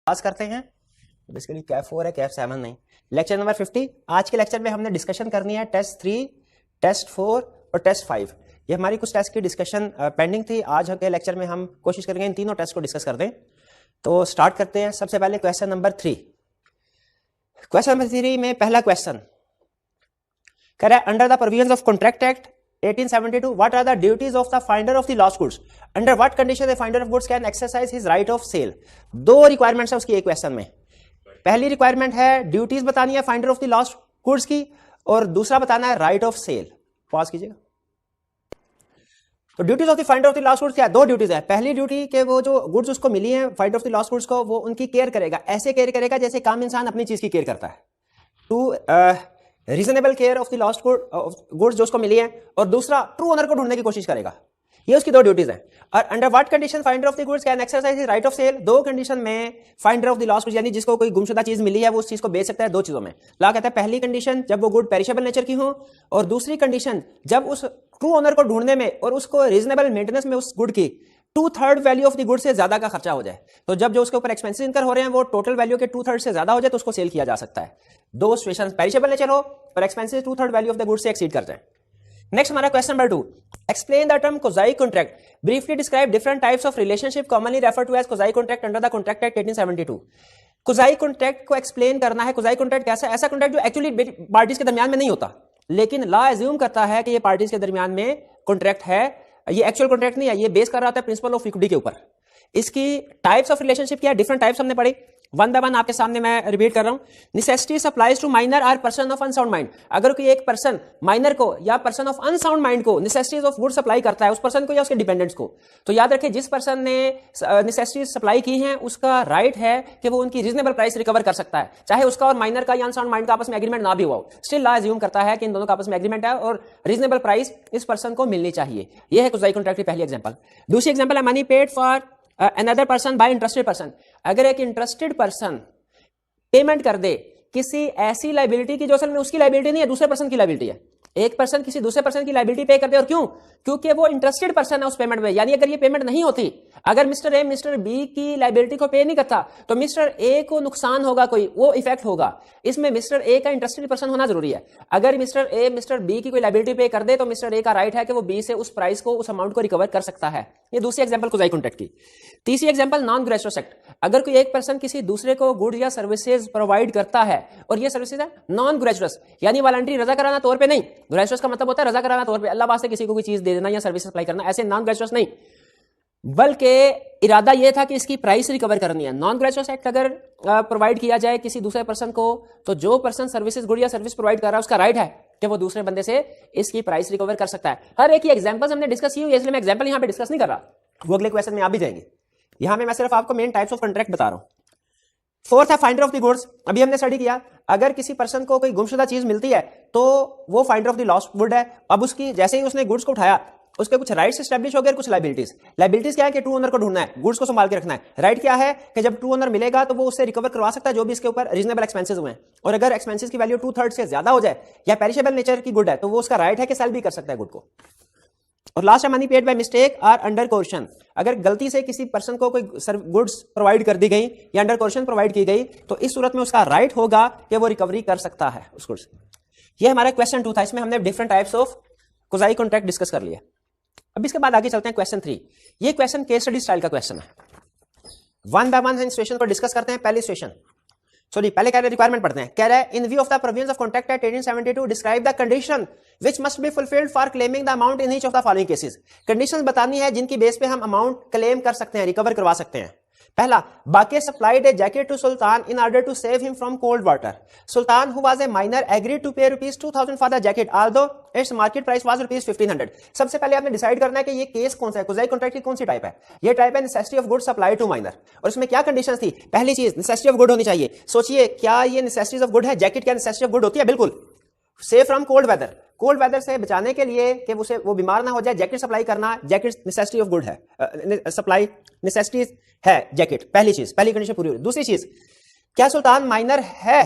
पास करते हैं। बेसिकली कैफ 4 है, कैफ 7 नहीं। Lecture number 50। आज के लेक्चर में हमने डिस्कशन करनी है टेस्ट 3, टेस्ट 4 और टेस्ट 5। ये हमारी कुछ टेस्ट की डिस्कशन पेंडिंग थी। आज के लेक्चर में हम कोशिश करेंगे इन तीनों टेस्ट को डिस्कस कर दें। तो स्टार्ट करते हैं। सबसे पहले क्वेश्चन नंबर 3। क्वेश्चन नंबर 3 में पहला क्वेश्चन कह रहा है, under the provisions of contract act 1872 what are the duties of the finder of the lost goods? Under what condition the finder of goods can exercise his right of sale? दो requirements है उसकी एक question में। पहली requirement है duties बतानी है finder of the lost goods की, और दूसरा बताना है राइट ऑफ सेल। पॉज कीजिएगा। तो duties of the finder of the lost goods क्या है? दो ड्यूटीज है। पहली ड्यूटी के वो जो गुड्स उसको मिली है finder of the lost goods को, वो उनकी केयर करेगा। ऐसे केयर करेगा जैसे काम इंसान अपनी चीज की केयर करता है। To reasonable care of the lost goods जो उसको मिली है, और दूसरा ट्रू ओनर को ढूंढने की कोशिश करेगा। ये उसकी दो ड्यूटीज हैं। और under what condition finder of the goods can exercise right of sale? दो कंडीशन में finder of the lost goods यानी जिसको कोई गुमशुदा चीज मिली है वो उस चीज को बेच सकता है। दो चीजों में ला कहता है, पहली कंडीशन जब वो गुड पेरिशेबल नेचर की हो, और दूसरी कंडीशन जब उस ट्रू ओनर को ढूंढने में और उसको रीजनेबल मेंटेनेंस में उस गुड की 2/3 वैल्यू ऑफ द गुड से ज्यादा का खर्चा हो जाए। तो जब जो उसके ऊपर एक्सपेंसेस इनकर हो रहे हैं वो टोटल वैल्यू के 2/3 से ज्यादा हो जाए तो उसको सेल किया जा सकता है। दो सिचुएशन, पेरिशेबल नेचर हो और expenses 2/3 value of the good से एक्सीड कर जाए। नेक्स्ट हमारा question number 2। Explain the term quasi contract, briefly describe different types of relationship commonly referred to as quasi contract under the contract act 1872। Quasi contract को explain करना है। कोज़ाई contract कैसा? ऐसा contract जो एक्चुअली पार्टीज के दरमियान में नहीं होता, लेकिन लॉ एज्यूम करता है कि ये पार्टीज के दरमियान में कॉन्ट्रैक्ट है। ये एक्चुअल कॉन्ट्रैक्ट नहीं है, ये बेस कर रहा होता है प्रिंसिपल ऑफ इक्विटी के ऊपर। इसकी टाइप्स ऑफ रिलेशनशिप क्या है? डिफरेंट टाइप्स हमने पढ़ी, वन बाय वन आपके सामने मैं रिपीट कर रहा हूं। Necessity supplies to minor or person of unsound mind. अगर कोई एक पर्सन माइनर को या पर्सन ऑफ अनसाउंड माइंड को नेसेसिटीज ऑफ गुड सप्लाई करता है, उस पर्सन को या उसके डिपेंडेंट्स को, तो याद रखें जिस पर्सन ने नेसेसिटीज सप्लाई की हैं उसका राइट है कि वो उनकी रीजनेबल प्राइस रिकवर कर सकता है, चाहे उसका और माइनर का या अनसाउंड माइंड का आपस में एग्रीमेंट ना भी हुआ हो। स्टिल लॉ अज्यूम करता है कि इन दोनों का आपस में एग्रीमेंट है और रीजनेबल प्राइस इस पर्सन को मिलनी चाहिए। यह है कोज़ाई कॉन्ट्रैक्ट की पहली एग्जांपल। दूसरी एग्जांपल है money paid for another person by interested person. अगर एक इंटरेस्टेड पर्सन पेमेंट कर दे किसी ऐसी लायबिलिटी की जो असल में उसकी लायबिलिटी नहीं है, दूसरे पर्सन की लायबिलिटी है। एक पर्सन किसी दूसरे पर्सन की लायबिलिटी पे कर दे, और क्यों? क्योंकि वो इंटरेस्टेड पर्सन है उस पेमेंट में। यानी अगर ये पेमेंट नहीं होती, अगर मिस्टर ए मिस्टर बी की लायबिलिटी को पे नहीं करता, तो मिस्टर ए को नुकसान होगा, कोई वो इफेक्ट होगा। इसमें मिस्टर ए का इंटरेस्टेड पर्सन होना जरूरी है। अगर मिस्टर ए मिस्टर बी की कोई लायबिलिटी पे कर दे तो मिस्टर ए का राइट है कि वो बी से उस प्राइस को, उस अमाउंट को रिकवर कर सकता है। ये दूसरी एग्जांपल कोज़ाई कॉन्ट्रैक्ट की। तीसरी एग्जांपल नॉन ग्रेचुअस एक्ट। अगर कोई एक पर्सन किसी दूसरे को गुड्स या सर्विसेज प्रोवाइड करता है, और ये सर्विसेज है नॉन ग्रेचुअस यानी वॉलंटरी, रजा कराना तौर पे नहीं। ग्रेचुअस का मतलब होता है रजा कराना तौर पे, अल्लाह वास्ते किसी को कोई चीज दे देना या सर्विस सप्लाई करना, ऐसे नॉन ग्रेचुअस नहीं, बल्कि इरादा यह था कि इसकी प्राइस रिकवर करनी है। नॉन ग्रेचुअस एक्ट अगर प्रोवाइड किया जाए किसी दूसरे पर्सन को, तो जो पर्सन सर्विसेज गुड या सर्विस प्रोवाइड कर रहा है उसका राइट है कि वो दूसरे बंदे से इसकी प्राइस रिकवर कर सकता है। हर एक ही एग्जांपल्स हमने डिस्कस की हुई है, इसलिए मैं एग्जांपल यहां पे डिस्कस नहीं कर रहा, वो अगले क्वेश्चन में आप भी जाएंगे। यहां मैं सिर्फ आपको मेन टाइप्स ऑफ कॉन्ट्रैक्ट बता रहा हूं। फोर्थ है फाइंडर ऑफ द गुड्स। अभी हमने स्टडी किया, अगर किसी पर्सन को कोई गुमशुदा चीज मिलती है तो वो finder of the lost good है। अब उसकी जैसे ही उसने गुड्स को उठाया, उसके कुछ राइट्स एस्टैब्लिश हो गए, कुछ लायबिलिटीज। लायबिलिटीज क्या है कि ट्रू ओनर को ढूंढना है, गुड्स को संभाल के रखना है। राइट क्या है कि जब ट्रू ओनर मिलेगा तो वो उससे रिकवर करवा सकता है जो भी इसके ऊपर रीजनेबल एक्सपेंसेस हुए हैं, और अगर एक्सपेंसेस की वैल्यू 2/3 से ज्यादा हो जाए या पेरिशेबल नेचर की गुड है तो वो उसका राइट है कि सेल भी कर सकता है गुड को। और लास्ट है मनी पेड बाय मिस्टेक और अंडर कोर्शन। अगर गलती से किसी पर्सन को कोई गुड्स प्रोवाइड कर दी गई या अंडर कोर्शन प्रोवाइड की गई, तो इस सूरत में उसका राइट होगा कि वो रिकवरी कर सकता है उस गुड्स। ये हमारा क्वेश्चन 2 था, इसमें हमने different types of quasi contract discuss कर लिया। अब इसके बाद आगे चलते हैं क्वेश्चन 3। ये क्वेश्चन केस स्टडी स्टाइल का क्वेश्चन है। वन बाय वन सिचुएशन को डिस्कस करते हैं। पहली सिचुएशन, सॉरी पहले कह रहे रिक्वायरमेंट पढ़ते हैं। कह रहा है, इन view of the provisions of contract act 1872 describe the condition which must be fulfilled for claiming the amount in each of the following cases. Conditions बतानी है जिनकी बेस पे हम अमाउंट क्लेम कर सकते हैं, रिकवर करवा सकते हैं। पहला, Baqi supplied a jacket to Sultan in order to save him from cold water. Sultan who was a minor agreed to pay ₹2000 for the jacket although its market price was ₹1500। सबसे पहले आपने डिसाइड करना है कि ये केस कौन सा है, कोज़ाई कॉन्ट्रैक्ट की कौन सी टाइप है। ये टाइप है necessity of good supply to minor. और इसमें क्या कंडीशंस थी? पहली चीज नेसेसिटी ऑफ गुड होनी चाहिए। सोचिए क्या ये नेसेसिटीज ऑफ गुड है? जैकेट क्या नेसेसिटी ऑफ गुड होती है? बिल्कुल। Save from cold weather, cold weather से बचाने के लिए कि उसे वो बीमार ना हो जाए, जैकेट सप्लाई करना, जैकेट नेसेसिटी ऑफ गुड है, सप्लाई नेसेसिटी है जैकेट। पहली चीज, पहली कंडीशन पूरी हुई। दूसरी चीज, क्या सुल्तान माइनर है?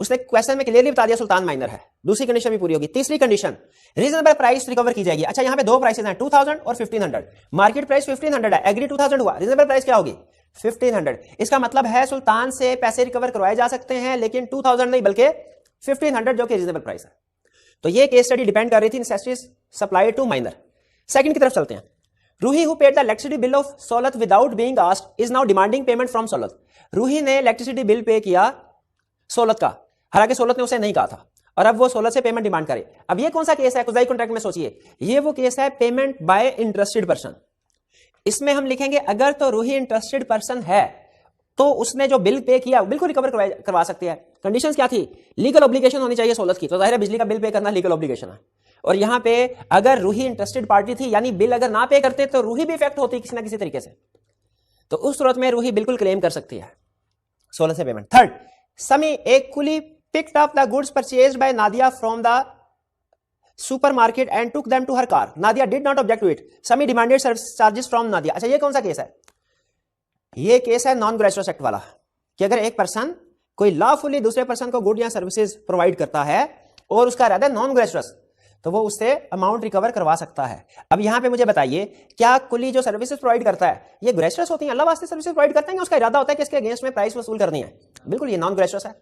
उसने क्वेश्चन में क्लियरली बता दिया सुल्तान माइनर है, दूसरी कंडीशन भी पूरी होगी। तीसरी कंडीशन, रीजनेबल प्राइस रिकवर की जाएगी। अच्छा, यहां पे दो प्राइसेस हैं, 2000 और 1500। मार्केट प्राइस 1500 है, एग्री 2000 हुआ, रीजनेबल प्राइस क्या होगी? 1500। इसका मतलब है सुल्तान से पैसे रिकवर करवाए जा सकते हैं, लेकिन 2000 नहीं बल्कि 1500 जो कि रीजनेबल प्राइस है। तो ये केस स्टडी डिपेंड कर रही थी necessities supply to minor. Second की तरफ चलते हैं। Ruhi who paid the electricity bill of Saulat without being asked is now demanding payment from Saulat. Ruhi ने इलेक्ट्रिसिटी बिल पे किया सोलत का, हालांकि सोलत ने उसे नहीं कहा था, और अब वो सोलत से पेमेंट डिमांड करे। अब ये कौन सा केस है कुदाई कॉन्ट्रैक्ट में? सोचिए, ये वो केस है पेमेंट बाय इंटरेस्टेड पर्सन। इसमें हम लिखेंगे अगर तो रूही इंटरेस्टेड पर्सन है तो उसने जो बिल पे किया बिल को रिकवर करवा सकती है। कंडीशंस क्या थी? लीगल ऑब्लिगेशन होनी चाहिए सोलत की, तो जाहिर है बिजली का बिल पे करना लीगल ऑब्लिगेशन है। और यहां पे अगर रूही इंटरेस्टेड पार्टी थी, यानी बिल अगर ना पे करते तो रूही भी इफेक्ट होती किसी ना किसी तरीके से, तो उस सूरत में रूही बिल्कुल क्लेम कर सकती है सोलत से पेमेंट। थर्ड, समी एक कुली picked up the goods purchased by Nadia from the supermarket and took them to her car. Nadia did not object to it. Sami demanded service charges from Nadia. अच्छा, ये कौन सा केस है? ये case है non gratuitous act वाला, कि अगर एक पर्सन कोई लॉफुली दूसरे पर्सन को गुड या सर्विसेज प्रोवाइड करता है और उसका इरादा नॉन ग्रेचुअस, तो वो उससे अमाउंट रिकवर करवा सकता है। अब यहां पे मुझे बताइए, क्या कुली जो सर्विसेज प्रोवाइड करता है ये ग्रेचुअस होती है? अल्लाह वास्ते सर्विसेज प्रोवाइड करते हैं, उसका इरादा होता है कि इसके अगेंस्ट में प्राइस वसूल करनी है? बिल्कुल, ये नॉन ग्रेचुअस है।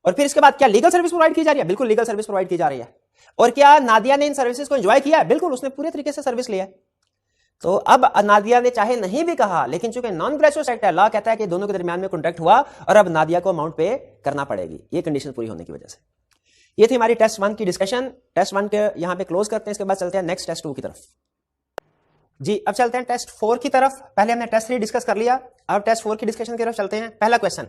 और फिर इसके बाद क्या लीगल सर्विस प्रोवाइड की जा रही है? बिल्कुल लीगल सर्विस प्रोवाइड की जा रही है। और क्या नादिया ने इन सर्विसेज को एंजॉय किया? बिल्कुल, उसने पूरे तरीके से सर्विस लिया। तो अब नादिया ने चाहे नहीं भी कहा, लेकिन चूंकि नॉन ग्रेचुअस एक्ट है, लॉ कहता है कि दोनों के दरमियान में कॉन्ट्रैक्ट हुआ और अब नादिया को अमाउंट पे करना पड़ेगी, ये कंडीशन पूरी होने की वजह से। ये थी हमारी टेस्ट 1 की डिस्कशन। टेस्ट 1 के यहां पे क्लोज करते हैं, इसके बाद चलते हैं नेक्स्ट टेस्ट 2 की तरफ। जी, अब चलते हैं टेस्ट 4 की तरफ। पहले हमने टेस्ट 3 डिस्कस कर लिया, अब टेस्ट 4 की डिस्कशन की तरफ चलते हैं। पहला question,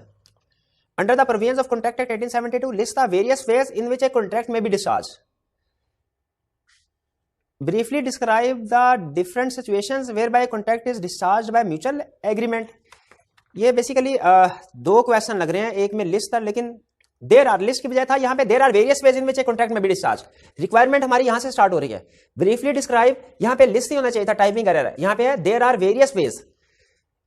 Under the provisions of Contract Act 1872, list the various ways in which a contract may be discharged. Briefly describe the different situations whereby a contract is discharged by mutual agreement. ये basically दो question लग रहे हैं, एक में list था लेकिन there are, list की बजाय था यहाँ पे there are various ways in which a contract may be discharge. Requirement हमारी यहाँ से स्टार्ट हो रही है। ब्रीफली डिस्क्राइब, यहाँ पे लिस्ट ही होना चाहिए था, टाइपिंग एरर है। यहाँ पे है there are various ways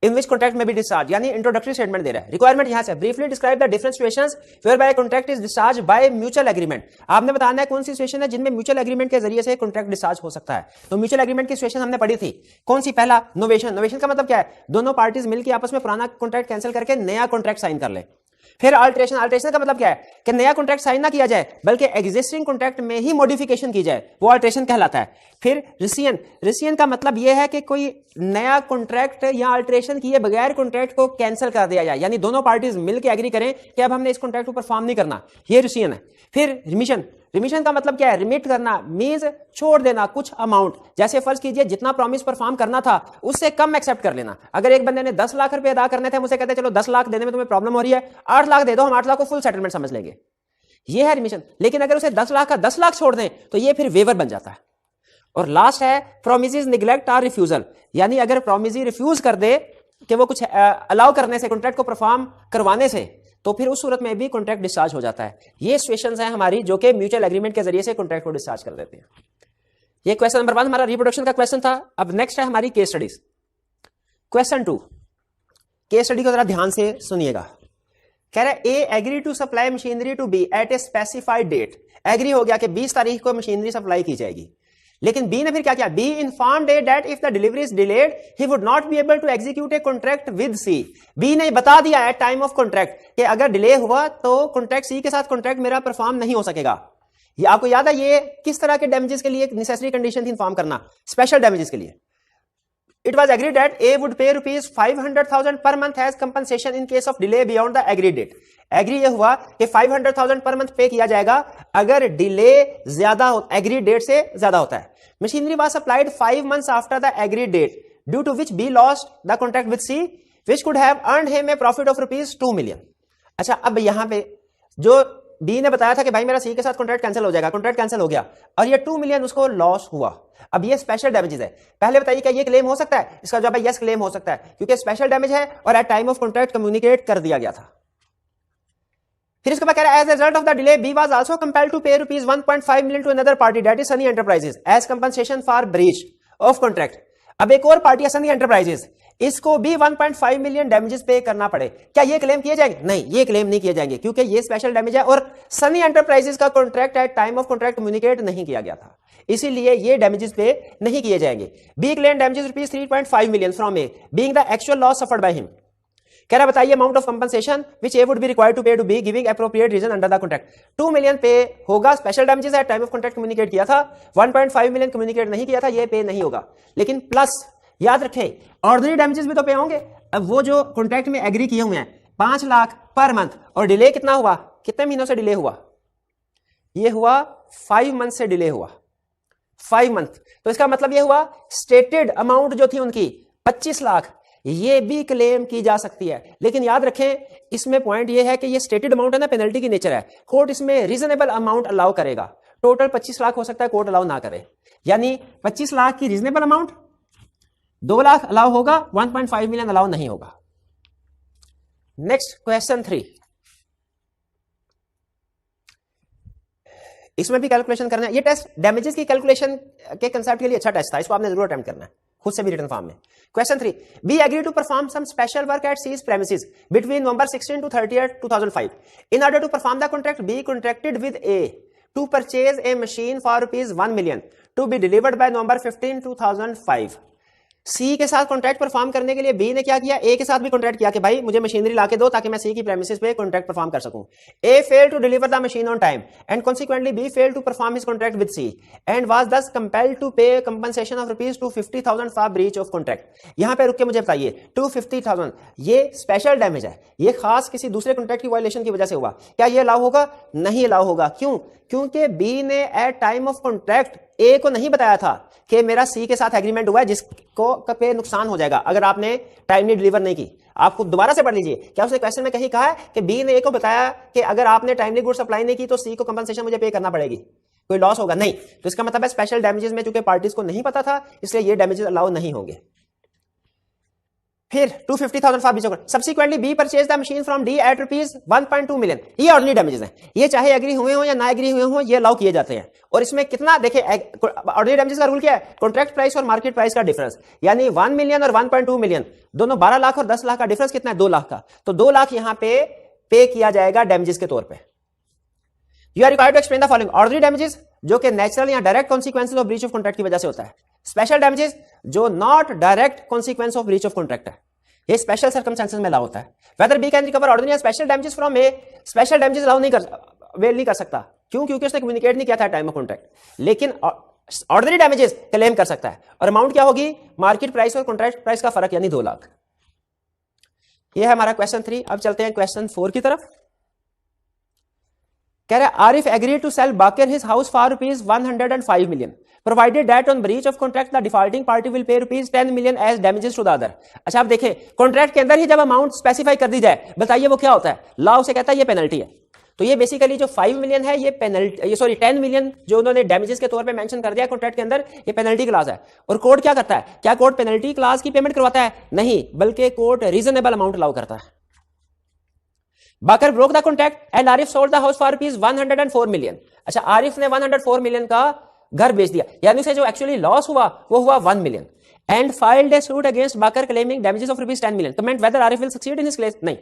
in which contract may be discharge, यानी इंट्रोडक्टरी स्टेटमेंट दे रहा है। रिक्वायरमेंट यहां से briefly describe the different situations whereby contract is discharge by mutual agreement. आपने बताना है कौन सी सिचुएशन है जिनमें म्यूचुअल एग्रीमेंट के जरिए से कॉन्ट्रैक्ट डिस्चार्ज हो सकता है। तो म्यूचुअल एग्रीमेंट की सिचुएशन हमने पढ़ी थी, कौन सी? पहला, नोवेशन। नोवेशन का मतलब क्या है? दोनों पार्टीज मिलकर आपस में पुराना कॉन्ट्रैक्ट कैंसिल करके नया कॉन्ट्रैक्ट साइन कर ले। फिर अल्टरेशन, अल्टरेशन का मतलब क्या है? कि नया कॉन्ट्रैक्ट साइन ना किया जाए बल्कि एग्जिस्टिंग कॉन्ट्रैक्ट में ही मॉडिफिकेशन की जाए, वो अल्टरेशन कहलाता है। फिर रिसियन, रिसियन का मतलब यह है कि कोई नया कॉन्ट्रैक्ट या अल्टरेशन किए बगैर कॉन्ट्रैक्ट को कैंसिल कर दिया जाए, यानी दोनों पार्टीज मिलकर एग्री करें कि अब हमने इस कॉन्ट्रैक्ट को परफॉर्म नहीं करना, ये रिसियन है। फिर रिमिशन, रिमिशन का मतलब क्या है? रिमिट करना मींस छोड़ देना कुछ अमाउंट, जैसे फर्ज कीजिए जितना प्रॉमिस परफॉर्म करना था उससे कम एक्सेप्ट कर लेना। अगर एक बंदे ने 10 लाख रुपए अदा करने थे, मुझे कहते चलो 10 लाख देने में तुम्हें प्रॉब्लम हो रही है, 8 लाख दे दो, हम 8 लाख को फुल सेटलमेंट समझ लेंगे, ये है रिमिशन। लेकिन अगर उसे 10 लाख का 10 लाख छोड़ दें तो ये फिर वेवर बन जाता है। और लास्ट है प्रोमिसेस निग्लेक्ट और रिफ्यूजल, यानी अगर प्रोमिस रिफ्यूज कर दे कि वो कुछ अलाउ करने से, कॉन्ट्रैक्ट को परफॉर्म करवाने से, तो फिर उस सूरत में भी कॉन्ट्रैक्ट डिस्चार्ज हो जाता है। ये सिचुएशंस हैं हमारी जो कि म्यूचुअल एग्रीमेंट के जरिए से कॉन्ट्रैक्ट को डिस्चार्ज कर देते हैं। ये क्वेश्चन नंबर 1 हमारा रिप्रोडक्शन का क्वेश्चन था। अब नेक्स्ट है हमारी case studies. Question 2, case study को जरा ध्यान से सुनिएगा। कह रहा है A agree to supply machinery to B at a specified date. Agree हो गया कि 20 तारीख को मशीनरी सप्लाई की जाएगी, लेकिन बी ने फिर क्या किया? B informed A that if the delivery is delayed he would not be able to execute a contract with C. B ने बता दिया एट टाइम ऑफ कॉन्ट्रैक्ट कि अगर डिले हुआ तो कॉन्ट्रैक्ट सी के साथ कॉन्ट्रैक्ट मेरा परफॉर्म नहीं हो सकेगा। ये आपको याद है ये किस तरह के डैमेजेस के लिए नेसेसरी कंडीशन थी इन्फॉर्म करना? स्पेशल डैमेजेस के लिए। It was agreed that A would pay rupees 500,000 per month as compensation in case of delay beyond the agreed date. Agree ये हुआ कि 500,000 पर मंथ पे किया जाएगा अगर डिले ज्यादा हो, एग्रीड डेट से ज्यादा होता है। Machinery was supplied 5 months after the agreed date due to which B lost the contract with C which could have earned him a profit of rupees 2 million। अच्छा, अब यहां पे जो बी ने बताया था कि भाई मेरा सी के साथ कॉन्ट्रैक्ट कैंसिल हो जाएगा, कॉन्ट्रैक्ट कैंसिल हो गया और ये 2 million उसको लॉस हुआ। अब ये स्पेशल डैमेजेस है। पहले बताइए क्या ये क्लेम हो सकता है? इसका जवाब है यस, क्लेम हो सकता है क्योंकि स्पेशल डैमेज है और at time of contract communicate कर दिया गया था। फिर इसके बाद कह रहा है as result of the delay B was also compelled to pay rupees 1.5 million to another party that is Sunny enterprises as compensation for breach of contract. अब एक और पार्टी है सनी एंटरप्राइजेस, इसको भी 1.5 million डैमेजेस पे करना पड़े। क्या ये क्लेम किए जाएंगे? नहीं, ये क्लेम नहीं किए जाएंगे क्योंकि ये स्पेशल डैमेज है और सनी एंटरप्राइजेस का contract at time of contract communicate नहीं किया गया था, इसीलिए ये डैमेजेस पे नहीं किए जाएंगे। B claim damages rupees 3.5 million from A being the actual loss suffered by him. कह रहा बताइए amount of compensation which A would be required to pay to B giving appropriate reason under the contract. 2 million pay होगा, special damages at time of contract communicate किया था, 1.5 million communicate नहीं किया था, ये पे नहीं होगा। लेकिन प्लस याद रखें ऑर्डिनरी डैमेजेस भी तो पे होंगे। अब वो जो कॉन्ट्रैक्ट में एग्री किए हुए हैं 5 लाख पर मंथ, और डिले कितना हुआ, कितने महीनों से डिले हुआ, ये हुआ 5 मंथ से डिले हुआ, 5 मंथ। तो इसका मतलब ये हुआ स्टेटेड अमाउंट जो थी उनकी 25 लाख, ये भी क्लेम की जा सकती है। लेकिन याद रखें इसमें पॉइंट ये है कि ये स्टेटेड अमाउंट है ना, पेनल्टी की नेचर है, कोर्ट इसमें रीजनेबल अमाउंट अलाउ करेगा। टोटल 25 लाख हो सकता है कोर्ट अलाउ ना करे, यानी 25 लाख की रीजनेबल अमाउंट, 2 लाख अलाउ होगा, 1.5 मिलियन अलाउ नहीं होगा। नेक्स्ट क्वेश्चन 3, इसमें भी कैलकुलेशन करना है। ये टेस्ट डैमेजेस की कैलकुलेशन के कंसेप्ट के लिए अच्छा टेस्ट था, इसको आपने जरूर अटेम्प्ट करना है, खुद से भी रिटन फॉर्म में। Question 3, B agree to perform some special work at C's premises between November 16 to 30 2005 in order to perform the contract B contracted with A to purchase a machine for ₹1 million to be delivered by November 15 2005। सी के साथ contract perform करने के लिए B ने क्या किया, ए के साथ भी कॉन्ट्रैक्ट किया कि भाई मुझे मशीनरी लाके दो ताकि मैं सी की प्रेमिसेस पे कॉन्ट्रैक्ट परफॉर्म कर सकूं। A failed to deliver the machine on time and consequently B failed to perform his contract with C and was thus compelled to pay compensation of ₹250,000 for breach of contract. यहां पे रुक के मुझे बताइए 250,000 ये special damage है, ये खास किसी दूसरे कॉन्ट्रैक्ट की वायलेशन की वजह से हुआ, क्या ये अलाउ होगा, नहीं अलाउ होगा। क्यों, क्योंकि बी ने एट टाइम ऑफ कॉन्ट्रैक्ट ए को नहीं बताया था कि मेरा सी के साथ एग्रीमेंट हुआ है जिसको पे नुकसान हो जाएगा अगर आपने टाइमली डिलीवर नहीं की। आपको दोबारा से पढ़ लीजिए, क्या उसने क्वेश्चन में कहीं कहा है कि बी ने ए को बताया कि अगर आपने टाइमली गुड्स सप्लाई नहीं की तो सी को कंपनसेशन मुझे पे करना पड़ेगी, कोई लॉस होगा, नहीं। तो इसका मतलब है स्पेशल डैमेजेस में चूंकि पार्टीज को नहीं पता था इसलिए ये डैमेजेस अलाउ नहीं होंगे। फिर 250,000 for breach of subsequently B purchase the machine from D at ₹1.2 million. ये ऑर्डिनरी डैमेजेस हैं, ये चाहे एग्री हुए हो या ना एग्री हुए हो ये अलाउ किए जाते हैं। और इसमें कितना देखें, ऑर्डिनरी डैमेजेस का रूल क्या है, कॉन्ट्रैक्ट प्राइस और मार्केट प्राइस का डिफरेंस, यानी 1 मिलियन और 1.2 मिलियन दोनों 12 लाख और 10 लाख का डिफरेंस कितना है, 2 लाख का। तो 2 लाख यहां पे किया जाएगा डैमेजेस के तौर पर। You are required to explain the following. Ordinary damages जो कि नेचुरल या direct consequences of breach of contract की वजह से होता है। स्पेशल डैमेजेस जो not direct consequence of breach of contract है, ये स्पेशल सर्कमस्टेंसेस में अलाउ होता है। Whether B can recover ordinary या special damages from A, special damages allow नहीं कर सकता। क्यों, क्योंकि उसने कम्युनिकेट नहीं किया था टाइम ऑफ कॉन्ट्रैक्ट। लेकिन ऑर्डिनरी डैमेजेस क्लेम कर सकता है, और अमाउंट क्या होगी, मार्केट प्राइस और कॉन्ट्रैक्ट प्राइस का फर्क, यानी 2 लाख। ये है हमारा क्वेश्चन 3। अब चलते हैं क्वेश्चन 4 की तरफ। कह रहा है Arif agree to sell Baqar his house for ₹105 million provided that on breach of contract the defaulting party will pay ₹10 million as damages to the other। अच्छा आप देखें कॉन्ट्रैक्ट के अंदर ही जब अमाउंट स्पेसिफाई कर दी जाए, बताइए वो क्या होता है, लॉ उसे कहता है ये पेनल्टी है। तो ये बेसिकली जो 5 मिलियन है ये पेनल्टी, ये सॉरी 10 मिलियन जो उन्होंने डैमेजेस के तौर पे मेंशन कर दिया कॉन्ट्रैक्ट के अंदर, ये पेनल्टी क्लास है। और कोर्ट क्या करता है, क्या कोर्ट पेनल्टी क्लास की पेमेंट करवाता है, नहीं, बल्कि कोर्ट रीजनेबल अमाउंट अलाउ करता है। Bakar broke the contract and Arif sold the house for ₹104 million. अच्छा आरिफ ने 104 मिलियन का घर बेच दिया, यानी उसे जो एक्चुअली लॉस हुआ वो हुआ 1 million, and filed a suit against Baqar claiming damages of ₹10 million. Comment whether Arif will succeed in his case, नहीं,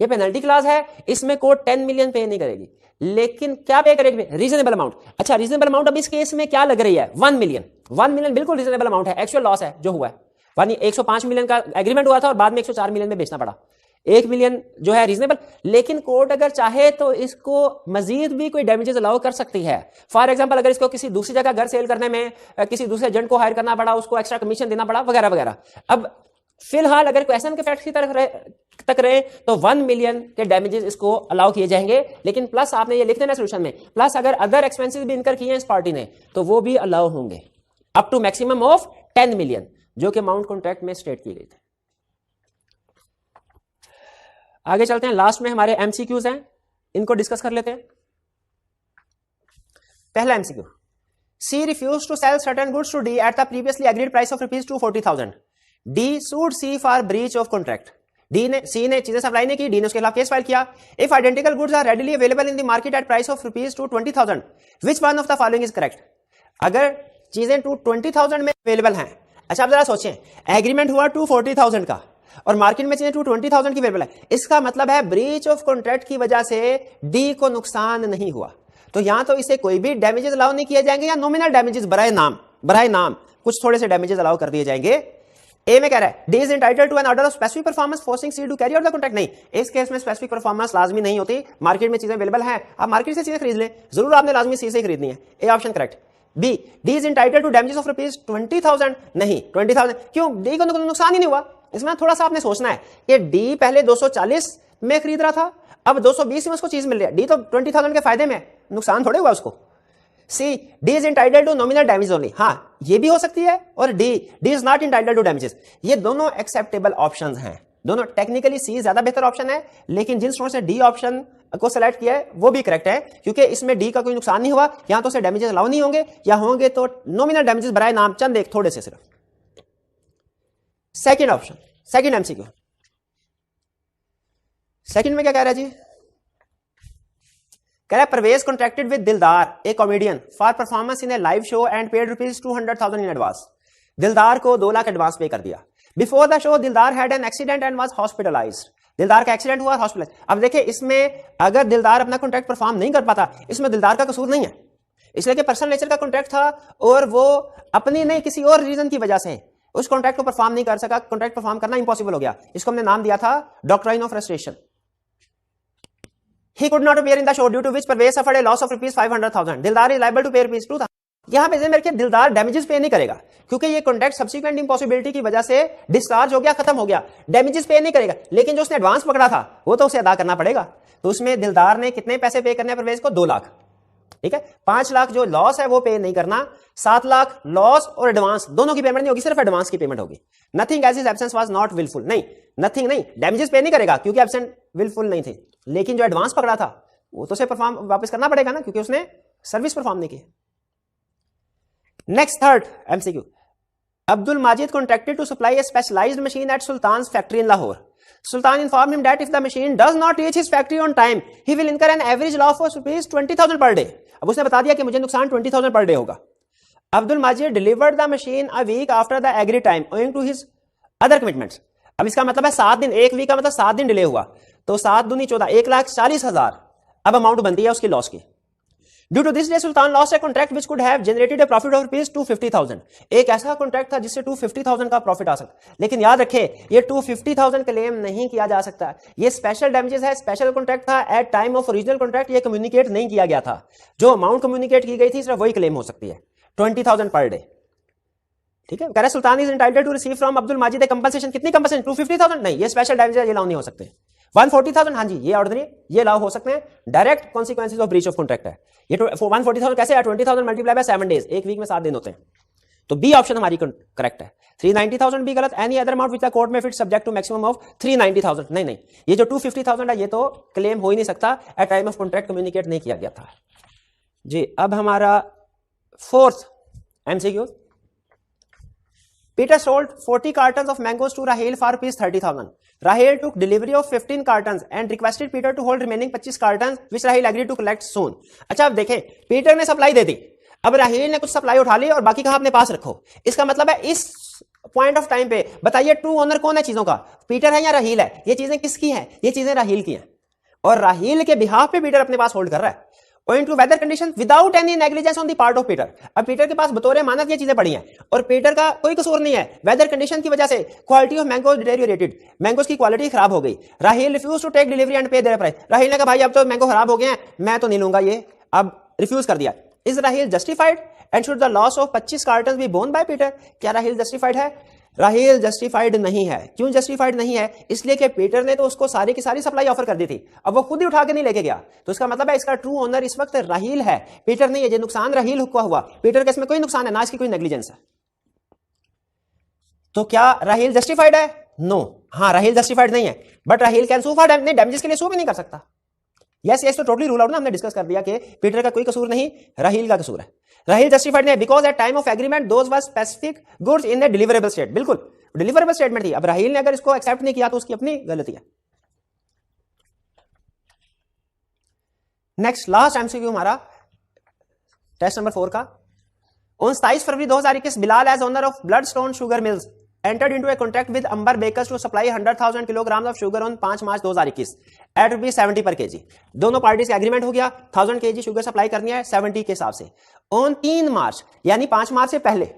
ये पेनल्टी क्लास है, इसमें कोर्ट 10 मिलियन पे नहीं करेगी, लेकिन क्या पे करेगी, रीजनेबल अमाउंट। अच्छा रीजनेबल अमाउंट अब इस केस में क्या लग रही है, 1 मिलियन। 1 मिलियन बिल्कुल रीजनेबल अमाउंट है, एक्चुअल लॉस है जो हुआ है, यानी 105 मिलियन का एग्रीमेंट हुआ था और बाद में 104 मिलियन में बेचना पड़ा, 1 मिलियन जो है रीजनेबल। लेकिन कोर्ट अगर चाहे तो इसको मजीद भी कोई डैमेजेस अलाउ कर सकती है। फॉर एग्जांपल अगर इसको किसी दूसरी जगह घर सेल करने में किसी दूसरे एजेंट को हायर करना पड़ा, उसको एक्स्ट्रा कमीशन देना पड़ा, वगैरह वगैरह। अब फिलहाल अगर क्वेश्चन के फैक्ट की तक रहे तो 1 मिलियन के डैमेजेस इसको अलाउ किए जाएंगे। लेकिन प्लस आपने ये लिख देना सोल्यूशन में, प्लस अगर अदर एक्सपेंसेस भी इनकर किए हैं इस पार्टी ने तो वो भी अलाउ होंगे up to maximum of 10 million, जो कि अमाउंट कॉन्ट्रैक्ट में स्टेट की गई थी। आगे चलते हैं, लास्ट में हमारे एमसीक्यूज हैं, इनको डिस्कस कर लेते हैं। पहला MCQ, C refuse to sell certain goods to D at the previously agreed price of ₹240,000। D sued C for breach of contract. C ने चीजें सप्लाई नहीं की, डी ने उसके खिलाफ केस फाइल किया। If identical goods are readily available in the market at price of ₹220,000 which one of the following is correct. अगर चीजें 220,000 में अवेलेबल हैं, अच्छा आप जरा सोचें, एग्रीमेंट हुआ 240,000 का और मार्केट में चीजें 220,000 की अवेलेबल है, इसका मतलब है ब्रीच ऑफ कॉन्ट्रैक्ट की वजह से डी को नुकसान नहीं हुआ। तो यहां तो इसे कोई भी डैमेजेस अलाउ नहीं किए जाएंगे, या नॉमिनल डैमेजेस बराए नाम कुछ थोड़े से डैमेजेस अलाउ कर दिए जाएंगे। ए में कह रहा है D is entitled to an order of specific performance forcing C to carry out the contract. नहीं, इस केस में स्पेसिफिक परफॉर्मेंस लाजमी नहीं होती, मार्केट में चीजें अवेलेबल हैं, आप मार्केट से चीजें खरीद लें, जरूर आपने लाजमी सी से खरीदनी है। A option correct. B D is entitled to damages of rupees 20,000। नहीं, 20,000 क्यों, डी को नुकसान ही नहीं हुआ। इसमें थोड़ा सा आपने सोचना है कि डी पहले 240 में खरीद रहा था, अब 220 में उसको चीज मिल रही है, डी तो 20,000 के फायदे में, नुकसान थोड़े हुआ उसको। C D is entitled to nominal damage only. हाँ, ये भी हो सकती है, और D is not entitled to damages. ये दोनों एक्सेप्टेबल ऑप्शंस हैं, दोनों। टेक्निकली सी ज्यादा बेहतर ऑप्शन है, लेकिन जिन स्टूडेंट्स ने डी ऑप्शन को सेलेक्ट किया है वो भी करेक्ट है, क्योंकि इसमें डी का कोई नुकसान नहीं हुआ। यहां तो से डैमेजेस अलाउ नहीं होंगे, या होंगे तो नॉमिनल डैमेजेस बराए नाम, चंद एक थोड़े से सिर्फ। Second option, second MCQ, second में क्या कह रहा है जी, कह रहा है परवेज कॉन्ट्रैक्टेड विद दिलदार a comedian for performance in A live show and paid rupees 200,000 in advance. दिलदार को 2 लाख एडवांस पे कर दिया। बिफोर द शो दिलदार had an accident and was hospitalised. दिलदार का एक्सीडेंट हुआ, हॉस्पिटल। अब देखिए, इसमें अगर दिलदार अपना कॉन्ट्रैक्ट परफॉर्म नहीं कर पाता, इसमें दिलदार का कसूर नहीं है, इसलिए कि पर्सनल नेचर का कॉन्ट्रैक्ट था और वो अपनी नहीं किसी और रीजन की वजह से उस कॉन्ट्रैक्ट को परफॉर्म नहीं कर सका, कॉन्ट्रैक्ट परफॉर्म करना इंपॉसिबल हो गया। इसको हमने नाम दिया था doctrine of frustration. He could not appear in the show due to which Parvez suffered a loss of rupees 500,000. दिलदार is liable to pay rupees 2,000। यहां पे मेरे दिलदार डैमेजेस पे नहीं करेगा, क्योंकि ये कॉन्ट्रैक्ट सब्सिक्वेंट इंपॉसिबिलिटी की वजह से डिस्चार्ज हो गया, खत्म हो गया, डैमेजेस पे नहीं करेगा। लेकिन जो उसने एडवांस पकड़ा था वो तो उसे अदा करना पड़ेगा। तो उसमें दिलदार ने कितने पैसे पे करने परवेज को? 2 लाख। ठीक है, 5 लाख जो लॉस है वो पे नहीं करना, 7 लाख लॉस और एडवांस दोनों की पेमेंट नहीं होगी, सिर्फ एडवांस की पेमेंट होगी। Nothing as his absence was not wilful. नहीं, नथिंग नहीं, डैमेजेस पे नहीं करेगा क्योंकि एब्सेंट विलफुल नहीं थे, लेकिन जो एडवांस पकड़ा था वो तो उसे परफॉर्म वापस करना पड़ेगा ना, क्योंकि उसने सर्विस परफॉर्म नहीं की। Next third MCQ, Abdul Majid contracted to supply a specialised machine at Sultan factory in Lahore. Sultan informed him that if the machine does not reach his factory on time, he will incur an average loss of rupees 20,000 per day. अब उसने बता दिया कि मुझे नुकसान 20,000 per day होगा। Abdul Majid delivered the machine a week after the agree time owing to his other commitments. अब इसका मतलब है 7 दिन, एक वीक का मतलब 7 दिन डिले हुआ, तो 7 दूनी 14, 1,40,000 अब अमाउंट बनती है उसकी लॉस की। Due to this day Sultan lost a contract which could have generated a profit of rupees 250,000। एक ऐसा कॉन्ट्रैक्ट था जिससे 250,000 का प्रॉफिट आ सकता, लेकिन याद रखे ये 250,000 क्लेम नहीं किया जा सकता। ये स्पेशल डैमेजेस है, स्पेशल कॉन्ट्रैक्ट था, at time of original contract ये कम्युनिकेट नहीं किया गया था। जो अमाउंट कम्युनिकेट की गई थी सिर्फ वही क्लेम हो सकती है, 20,000 पर डे। ठीक है, कह रहा Sultan is entitled to receive from Abdul Majid compensation. कितनी कंपनसेशन? 250,000 नहीं, ये स्पेशल डैमेजेस ये लाउ नहीं हो सकते। 140,000 हाँ जी, ये ऑर्डिनरी ये लाउ हो सकते हैं, direct consequences of breach of contract है। ये 140,000 कैसे है? 20,000 मल्टीप्लाई बाय 7 डेज, एक वीक में 7 दिन होते हैं। तो बी ऑप्शन हमारी करेक्ट है। 390,000 भी गलत। Any other amount which the court में fit subject to maximum of 390,000। नहीं नहीं, ये जो 250,000 है ये तो क्लेम हो ही नहीं सकता, at time of contract communicate नहीं किया गया था जी। अब हमारा fourth MCQ, Peter sold 40 cartons of mangoes to Rahil for rupees 30,000. Rahil took delivery of 15 cartons and requested Peter to hold remaining 25 cartons, which Rahil agreed to collect soon. अच्छा, अब देखें, पीटर ने सप्लाई दे दी, अब राहील ने कुछ supply उठा ली और बाकी कहा अपने पास रखो। इसका मतलब है इस पॉइंट ऑफ टाइम पे बताइए ट्रू ओनर कौन है चीजों का, पीटर है या राहील है? ये चीजें किसकी हैं? ये चीजें राहील की हैं, और राहील के बिहाफ पे पीटर अपने पास होल्ड कर रहा है। Owing to weather conditions without any negligence on the part of Peter। अब पीटर के पास बतौर मानव ये चीजें पड़ी हैं और पीटर का कोई कसूर नहीं है, वेदर कंडीशन की वजह से quality of mango deteriorated, mangoes की क्वालिटी खराब हो गई। Raheel refuse to take delivery and pay their price. Raheel ने कहा भाई अब तो मैंगो खराब हो गए हैं, मैं तो नहीं लूंगा ये, अब रिफ्यूज कर दिया। Is Raheel justified and should the loss of 25 carton be borne by Peter? क्या राहील जस्टिफाइड है? राहील जस्टिफाइड नहीं है। क्यों जस्टिफाइड नहीं है? इसलिए कि पीटर ने तो उसको सारी की सारी सप्लाई ऑफर कर दी थी, अब वो खुद ही उठा के नहीं लेके गया, तो इसका मतलब है इसका ट्रू ओनर इस वक्त राहील है, पीटर नहीं है। ये नुकसान राहील को हुआ, पीटर के इसमें कोई नुकसान है ना, इसकी कोई नेग्लिजेंस है। तो क्या राहील जस्टिफाइड है? नो। हाँ, राहील जस्टिफाइड नहीं है, but Raheel can sue for damages के लिए सू भी नहीं कर सकता। यस यस, तो टोटली रूल आउट ना, हमने डिस्कस कर दिया कि पीटर का कोई कसूर नहीं, राहील का कसूर है। राहील जस्टिफाइड नहीं because at time of agreement those were specific goods in the deliverable state. बिल्कुल डिलीवरेबल स्टेटमेंट थी, अब राहील ने अगर इसको एक्सेप्ट नहीं किया तो उसकी अपनी गलती है। नेक्स्ट लास्ट एमसीक्यू हमारा टेस्ट नंबर 4 का। 29 February 2021 Bilal as owner of Bloodstone sugar mills entered into a contract with Amber Bakers to supply 100,000 kilograms of sugar on 5 March 2021 at ₹70 per kg। दोनों पार्टीज का एग्रीमेंट हो गया, 1000 kg sugar supply करनी है 70 के हिसाब से। ऑन 3 मार्च यानी 5 मार्च से पहले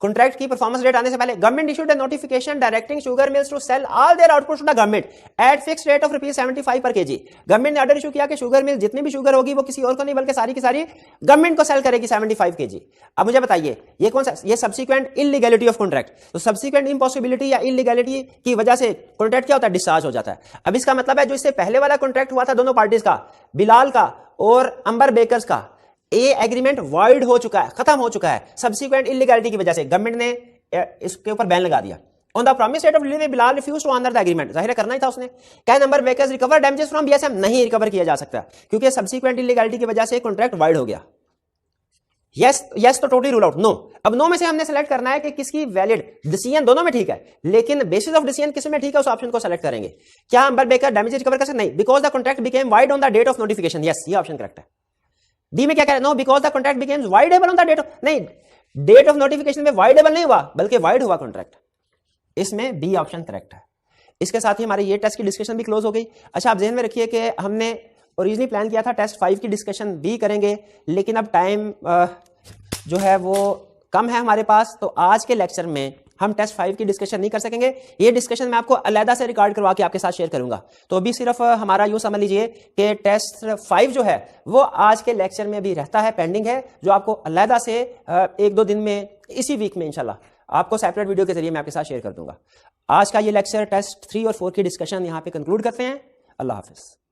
कॉन्ट्रैक्ट की परफॉर्मेंस डेट आने से पहले government issued a notification directing sugar mills to sell all their output to the government at fixed rate of ₹75 per KG. Government ने ऑर्डर इशू किया कि शुगर मिल जितनी भी शुगर होगी वो किसी और को नहीं बल्कि सारी की सारी गवर्नमेंट को सेल करेगी 75 केजी। अब मुझे बताइए ये कौन सा, ये सब्सिक्वेंट इलीगैलिटी ऑफ कॉन्ट्रैक्ट। तो सब्सिक्वेंट इम्पॉसिबिलिटी या इलीगैलिटी की वजह से कॉन्ट्रैक्ट क्या होता है, डिस्चार्ज हो जाता है। अब इसका मतलब है जो इससे पहले वाला कॉन्ट्रैक्ट हुआ था दोनों पार्टीज का, बिलाल का और अंबर बेकर्स का, ये एग्रीमेंट वॉइड हो चुका है, खत्म हो चुका है सब्सिक्वेंट इलीगैलिटी की वजह से। गवर्नमेंट ने इसके ऊपर बैन लगा दिया। On the promise date of delivery Bilal refuse to honour the agreement, जाहिर है करना ही था उसने। Can Amber Bakers recover damages from BSM, नहीं रिकवर किया जा सकता क्योंकि सब्सिक्वेंट इलीगैलिटी की वजह से कॉन्ट्रैक्ट वॉइड हो गया। यस तो टोटली रूल आउट। नो, अब नो में से हमने सेलेक्ट करना है कि किसकी वैलिड, डिसीजन दोनों में ठीक है लेकिन बेसिस ऑफ डिसीजन किस में ठीक है उस ऑप्शन को सेलेक्ट करेंगे। क्या अंबर बेकर डैमेज रिकवर कर सकते, नहीं, because the contract became void on the date of notification, yes ये ऑप्शन करेक्ट है। डी में क्या कह रहे हैं, no because the contract became voidable on the date of, नहीं, डेट ऑफ नोटिफिकेशन में वाइडेबल नहीं हुआ बल्कि वाइड हुआ कॉन्ट्रैक्ट, इसमें बी ऑप्शन करेक्ट है। इसके साथ ही हमारे ये टेस्ट की डिस्कशन भी क्लोज हो गई। अच्छा आप ध्यान में रखिए कि हमने ओरिजिनली प्लान किया था टेस्ट 5 की डिस्कशन भी करेंगे लेकिन अब टाइम जो है वो कम है हमारे पास, तो आज के लेक्चर में हम टेस्ट 5 की डिस्कशन नहीं कर सकेंगे। ये डिस्कशन मैं आपको अलहदा से रिकॉर्ड करवा के आपके साथ शेयर करूंगा। तो अभी सिर्फ हमारा यूं समझ लीजिए कि टेस्ट 5 जो है वो आज के लेक्चर में भी रहता है, पेंडिंग है, जो आपको अलहदा से 1-2 दिन में, इसी वीक में इंशाल्लाह आपको सेपरेट वीडियो के जरिए मैं आपके साथ शेयर कर दूंगा। आज का ये लेक्चर टेस्ट 3 और 4 की डिस्कशन यहाँ पे कंक्लूड करते हैं। अल्लाह हाफिज।